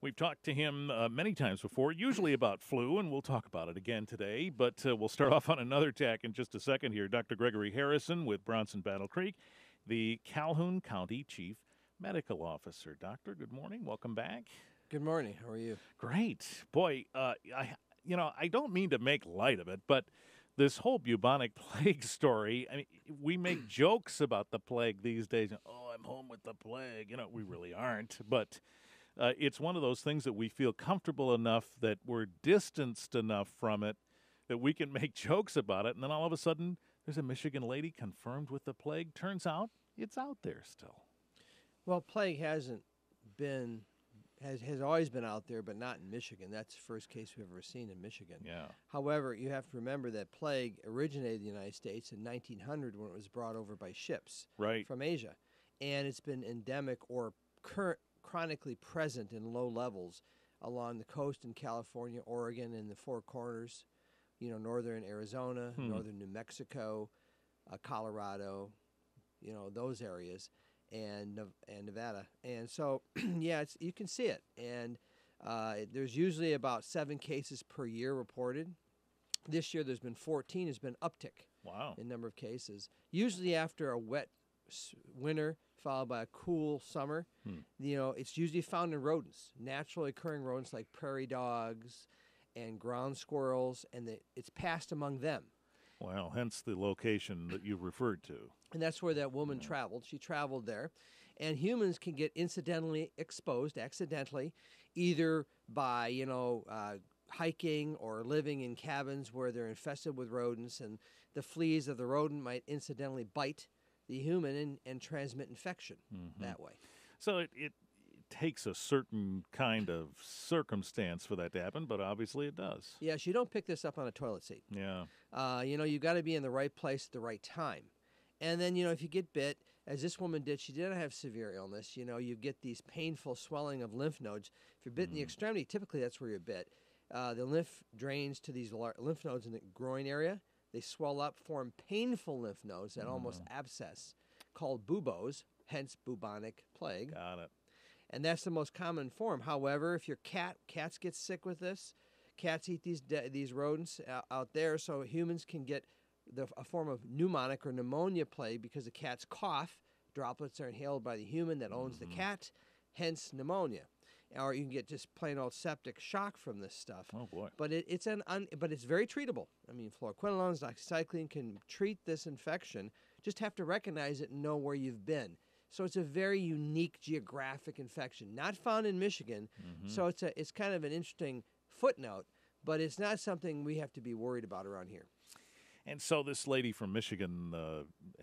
We've talked to him many times before, usually about flu, and we'll talk about it again today. But we'll start off on another tack in just a second here. Dr. Gregory Harrison with Bronson Battle Creek, the Calhoun County Chief Medical Officer. Doctor, good morning. Welcome back. Good morning. How are you? Great. Boy, I don't mean to make light of it, but this whole bubonic plague story, I mean, we make jokes about the plague these days. Oh, I'm home with the plague. We really aren't. But it's one of those things that we feel comfortable enough that we're distanced enough from it that we can make jokes about it. And then all of a sudden, there's a Michigan lady confirmed with the plague. Turns out it's out there still. Well, plague has always been out there, but not in Michigan. That's the first case we've ever seen in Michigan. Yeah. However, you have to remember that plague originated in the United States in 1900 when it was brought over by ships from Asia. And it's been endemic or chronically present in low levels along the coast in California, Oregon, and the Four Corners, northern Arizona, northern New Mexico, Colorado, those areas. And Nevada. And so, you can see it. And there's usually about 7 cases per year reported. This year there's been 14. There's been uptick in number of cases. Usually after a wet winter followed by a cool summer, it's usually found in rodents, naturally occurring rodents like prairie dogs and ground squirrels, and it's passed among them. Well, hence the location that you referred to. And that's where that woman traveled. She traveled there. And humans can get incidentally exposed, accidentally, either by, hiking or living in cabins where they're infested with rodents, and the fleas of the rodent might incidentally bite the human and transmit infection that way. So it takes a certain kind of circumstance for that to happen, but obviously it does. Yes, you don't pick this up on a toilet seat. Yeah. You got to be in the right place at the right time. And then, if you get bit, as this woman did, she didn't have severe illness. You get these painful swelling of lymph nodes. If you're bit in the extremity, typically that's where you're bit. The lymph drains to these lymph nodes in the groin area. They swell up, form painful lymph nodes that almost abscess, called buboes, hence bubonic plague. Got it. And that's the most common form. However, if your cats get sick with this, cats eat these rodents out there, so humans can get a form of pneumonic or pneumonia plague because the cat's cough, droplets are inhaled by the human that owns the cat, hence pneumonia. Or you can get just plain old septic shock from this stuff. Oh boy! But it's very treatable. I mean, fluoroquinolones, doxycycline can treat this infection. Just have to recognize it and know where you've been. So it's a very unique geographic infection, not found in Michigan. So it's kind of an interesting footnote, but it's not something we have to be worried about around here. And so this lady from Michigan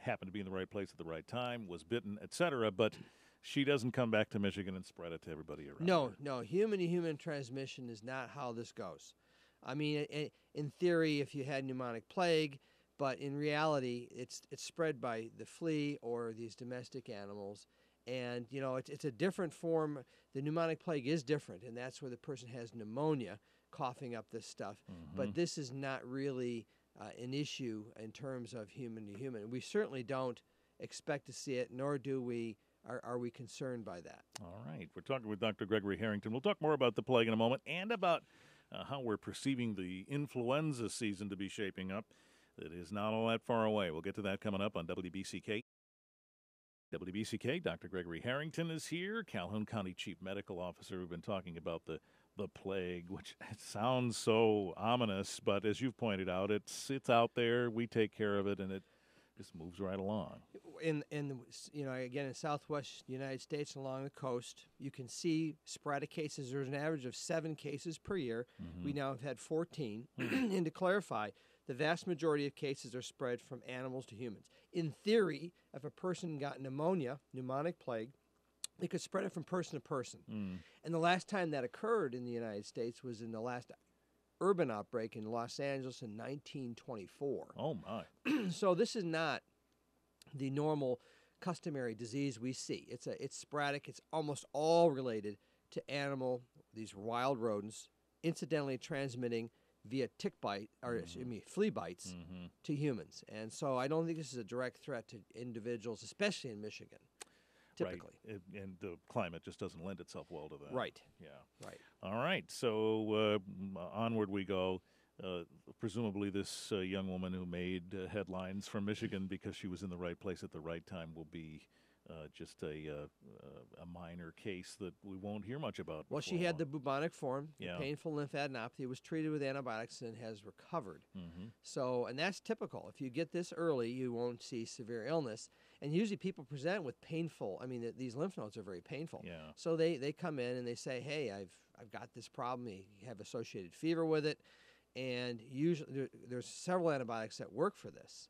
happened to be in the right place at the right time, was bitten, etc., but she doesn't come back to Michigan and spread it to everybody around. No. Human-to-human transmission is not how this goes. I mean, in theory, if you had pneumonic plague, but in reality, it's spread by the flea or these domestic animals. And, it's a different form. The pneumonic plague is different, and that's where the person has pneumonia, coughing up this stuff. But this is not really an issue in terms of human to human. We certainly don't expect to see it, nor are we concerned by that. All right. We're talking with Dr. Gregory Harrington. We'll talk more about the plague in a moment and about how we're perceiving the influenza season to be shaping up. It is not all that far away. We'll get to that coming up on WBCK. WBCK, Dr. Gregory Harrington is here, Calhoun County Chief Medical Officer. We've been talking about the plague, which sounds so ominous, but as you've pointed out, it's out there. We take care of it, and it just moves right along. Again, in southwest United States along the coast, you can see sporadic cases. There's an average of 7 cases per year. We now have had 14. And to clarify, the vast majority of cases are spread from animals to humans. In theory, if a person got pneumonic plague, they could spread it from person to person. And the last time that occurred in the United States was in the last urban outbreak in Los Angeles in 1924. Oh, my. So this is not the normal customary disease we see. It's sporadic. It's almost all related to these wild rodents, incidentally transmitting via tick bite, or flea bites to humans. And so I don't think this is a direct threat to individuals, especially in Michigan. typically. Right. And the climate just doesn't lend itself well to that. Right. Yeah. Right. All right. So onward we go. Presumably this young woman who made headlines from Michigan because she was in the right place at the right time will be just a minor case that we won't hear much about. Well, she had the bubonic form, yeah. the painful lymphadenopathy, was treated with antibiotics and has recovered. Mm-hmm. So, and that's typical. If you get this early, you won't see severe illness. And usually people present with painful, these lymph nodes are very painful. Yeah. So they come in and they say, hey, I've got this problem. They have associated fever with it. And usually there's several antibiotics that work for this.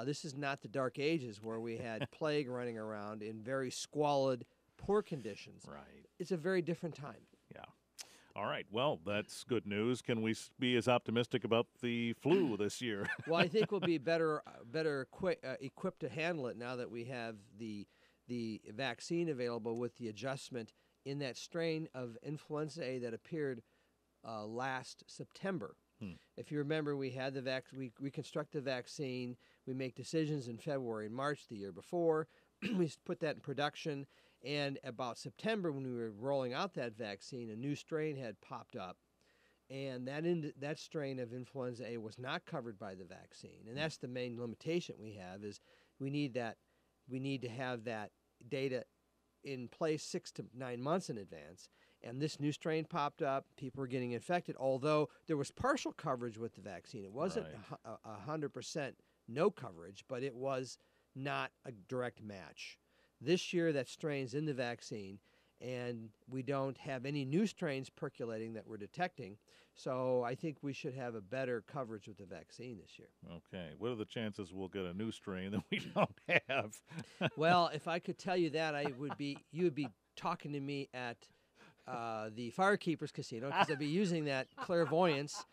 This is not the dark ages where we had plague running around in very squalid, poor conditions. Right. It's a very different time. Yeah. All right. Well, that's good news. Can we be as optimistic about the flu this year? Well, I think we'll be better equipped to handle it now that we have the vaccine available with the adjustment in that strain of influenza A that appeared last September. If you remember, we had we construct the vaccine. We make decisions in February and March the year before. We put that in production. And about September, when we were rolling out that vaccine, a new strain had popped up. And that strain of influenza A was not covered by the vaccine. And that's the main limitation we have is we need to have that data in place 6 to 9 months in advance. And this new strain popped up. People were getting infected, although there was partial coverage with the vaccine. It wasn't 100% no coverage, but it was not a direct match. This year, that strain's in the vaccine, and we don't have any new strains percolating that we're detecting. So I think we should have a better coverage with the vaccine this year. Okay. What are the chances we'll get a new strain that we don't have? Well, if I could tell you that, you would be talking to me at the Firekeepers Casino, because I'd be using that clairvoyance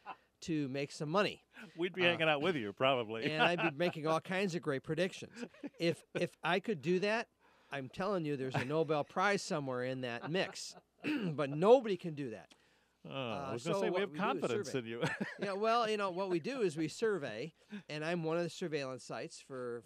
to make some money. We'd be hanging out with you, probably. And I'd be making all kinds of great predictions. If I could do that, I'm telling you, there's a Nobel Prize somewhere in that mix. But nobody can do that. I was going to say, we have confidence in you. Yeah, well, what we do is we survey, and I'm one of the surveillance sites for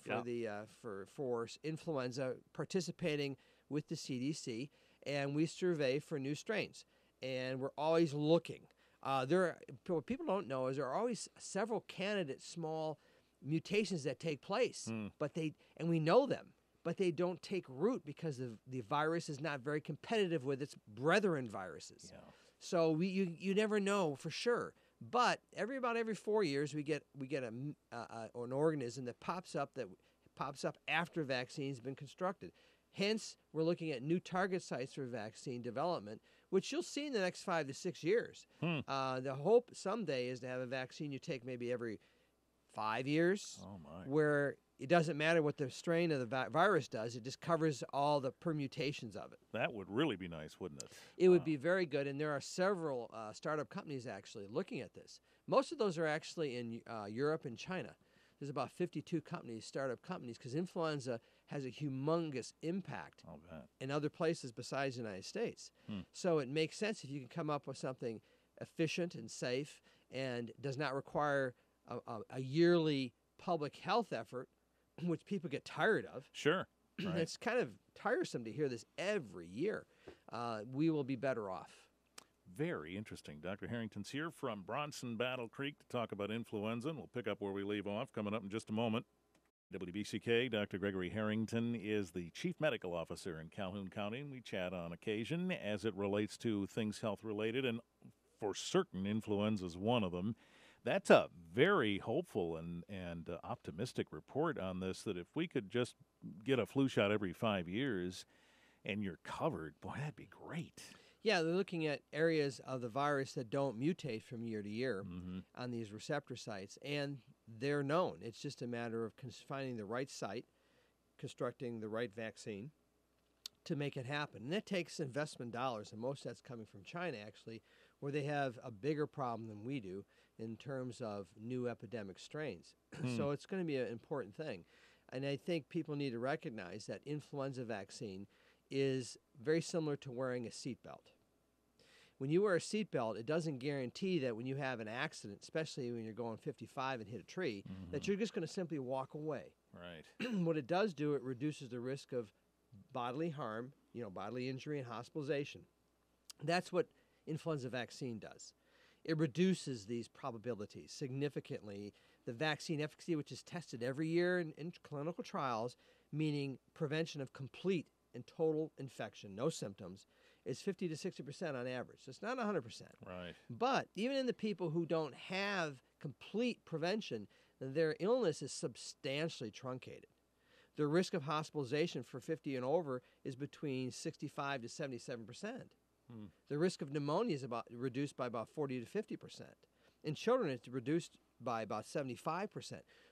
influenza, participating with the CDC, and we survey for new strains. And we're always looking. What people don't know is there are always several candidate small mutations that take place, and we know them. But they don't take root because the virus is not very competitive with its brethren viruses. Yeah. So you never know for sure. But about every 4 years we get an organism that pops up after vaccine's been constructed. Hence, we're looking at new target sites for vaccine development, which you'll see in the next 5 to 6 years. The hope someday is to have a vaccine you take maybe every 5 years, where it doesn't matter what the strain of the virus does. It just covers all the permutations of it. That would really be nice, wouldn't it? It would be very good, and there are several startup companies actually looking at this. Most of those are actually in Europe and China. There's about 52 startup companies, because influenza has a humongous impact in other places besides the United States. So it makes sense if you can come up with something efficient and safe and does not require a yearly public health effort, which people get tired of. Sure. Right. It's kind of tiresome to hear this every year. We will be better off. Very interesting. Dr. Harrington's here from Bronson Battle Creek to talk about influenza, and we'll pick up where we leave off coming up in just a moment. WBCK, Dr. Gregory Harrington is the Chief Medical Officer in Calhoun County, and we chat on occasion as it relates to things health-related, and for certain, influenza is one of them. That's a very hopeful and optimistic report on this, that if we could just get a flu shot every 5 years and you're covered, boy, that'd be great. Yeah, they're looking at areas of the virus that don't mutate from year to year on these receptor sites, and they're known. It's just a matter of finding the right site, constructing the right vaccine to make it happen. And that takes investment dollars, and most of that's coming from China, actually, where they have a bigger problem than we do in terms of new epidemic strains. So it's going to be an important thing. And I think people need to recognize that influenza vaccine is very similar to wearing a seatbelt. When you wear a seatbelt, it doesn't guarantee that when you have an accident, especially when you're going 55 and hit a tree, that you're just going to simply walk away. Right. What it does do, it reduces the risk of bodily harm, bodily injury and hospitalization. That's what influenza vaccine does. It reduces these probabilities significantly. The vaccine efficacy, which is tested every year in clinical trials, meaning prevention of complete and total infection, no symptoms, is 50 to 60% on average. So it's not 100%. Right. But even in the people who don't have complete prevention, their illness is substantially truncated. The risk of hospitalization for 50 and over is between 65 to 77%. The risk of pneumonia is reduced by about 40 to 50%. In children, it's reduced by about 75%.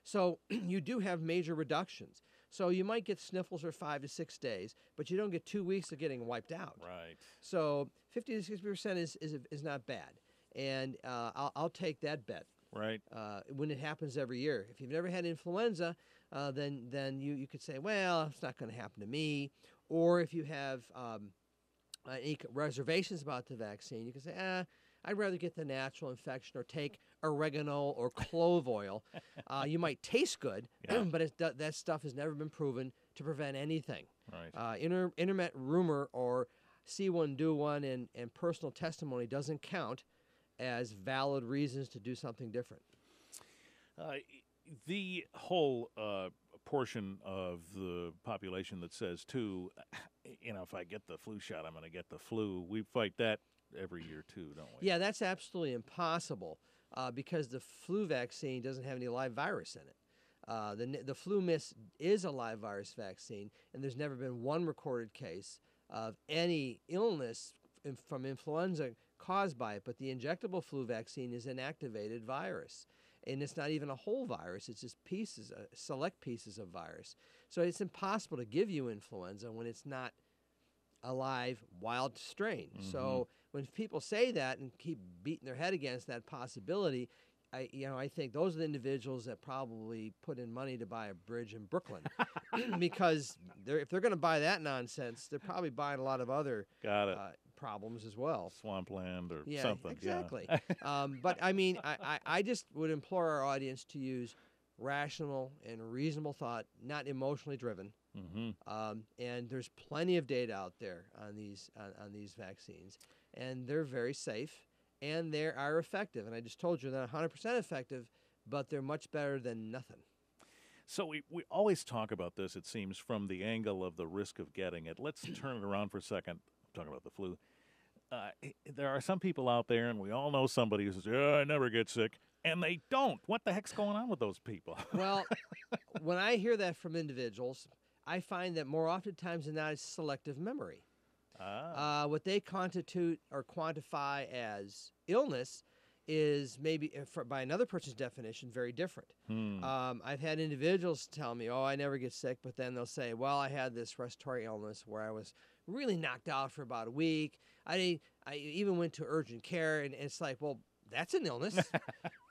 So you do have major reductions. So you might get sniffles for 5 to 6 days, but you don't get 2 weeks of getting wiped out. Right. So 50 to 60% is not bad, and I'll take that bet. Right. When it happens every year. If you've never had influenza, then you could say, well, it's not going to happen to me. Or if you have any reservations about the vaccine, you can say, I'd rather get the natural infection or take oregano or clove oil. You might taste good, but that stuff has never been proven to prevent anything. Right. Internet rumor or see one, do one, and personal testimony doesn't count as valid reasons to do something different. The whole portion of the population that says, too, if I get the flu shot, I'm going to get the flu. We fight that every year, too, don't we? Yeah, that's absolutely impossible because the flu vaccine doesn't have any live virus in it. The flu miss is a live virus vaccine, and there's never been one recorded case of any illness from influenza caused by it. But the injectable flu vaccine is an activated virus. And it's not even a whole virus. It's just select pieces of virus. So it's impossible to give you influenza when it's not a live, wild strain. Mm-hmm. So when people say that and keep beating their head against that possibility, I think those are the individuals that probably put in money to buy a bridge in Brooklyn. Because if they're going to buy that nonsense, they're probably buying a lot of other problems as well. Swampland or something. Exactly. But I mean, I just would implore our audience to use rational and reasonable thought, not emotionally driven. Mm-hmm. And there's plenty of data out there on these vaccines, and they're very safe and they are effective. And I just told you they're not 100% effective, but they're much better than nothing. So we always talk about this, it seems, from the angle of the risk of getting it. Let's turn it around for a second. Talking about the flu. There are some people out there, and we all know somebody who says, I never get sick, and they don't. What the heck's going on with those people? Well, when I hear that from individuals, I find that more oftentimes than not, it's selective memory. What they constitute or quantify as illness is maybe, by another person's definition, very different. I've had individuals tell me, I never get sick, but then they'll say, well, I had this respiratory illness where I was really knocked out for about a week. I even went to urgent care, and it's like, well, that's an illness.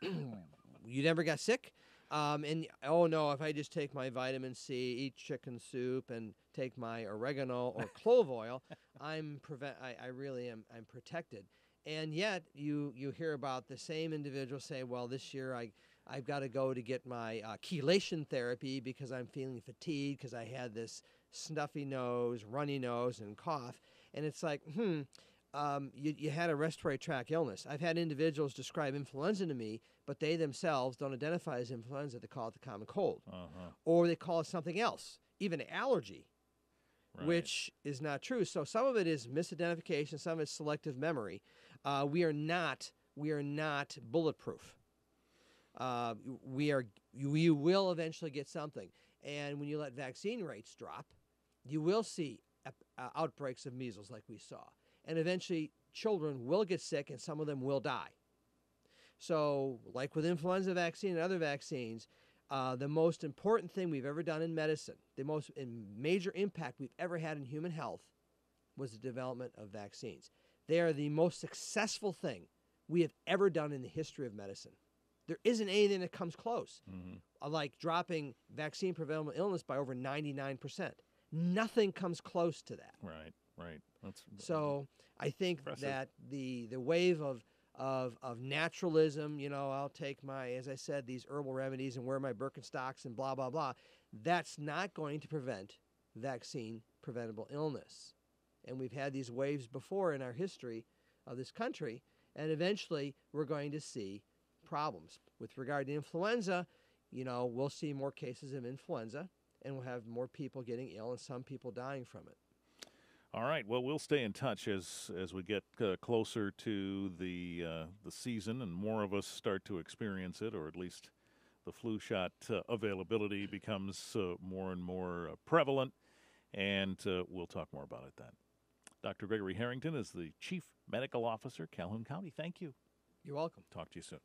You never got sick? And no, if I just take my vitamin C, eat chicken soup, and take my oregano or clove oil, I'm protected. And yet you hear about the same individual say, well, this year I've got to go to get my chelation therapy because I'm feeling fatigued because I had this snuffy nose, runny nose, and cough. And it's like, you had a respiratory tract illness. I've had individuals describe influenza to me, but they themselves don't identify as influenza. They call it the common cold. Or they call it something else, even allergy, which is not true. So some of it is misidentification, some of it's selective memory. We are not bulletproof. You will eventually get something. And when you let vaccine rates drop, you will see outbreaks of measles like we saw. And eventually children will get sick and some of them will die. So like with influenza vaccine and other vaccines, the most important thing we've ever done in medicine, the most major impact we've ever had in human health was the development of vaccines. They are the most successful thing we have ever done in the history of medicine. There isn't anything that comes close, like dropping vaccine-preventable illness by over 99%. Nothing comes close to that. Right. So I think impressive. that the wave of naturalism, I'll take as I said, these herbal remedies and wear my Birkenstocks and blah, blah, blah, that's not going to prevent vaccine preventable illness. And we've had these waves before in our history of this country, and eventually we're going to see problems. With regard to influenza, we'll see more cases of influenza, and we'll have more people getting ill and some people dying from it. All right. Well, we'll stay in touch as we get closer to the season and more of us start to experience it, or at least the flu shot availability becomes more and more prevalent, and we'll talk more about it then. Dr. Gregory Harrington is the Chief Medical Officer, Calhoun County. Thank you. You're welcome. Talk to you soon.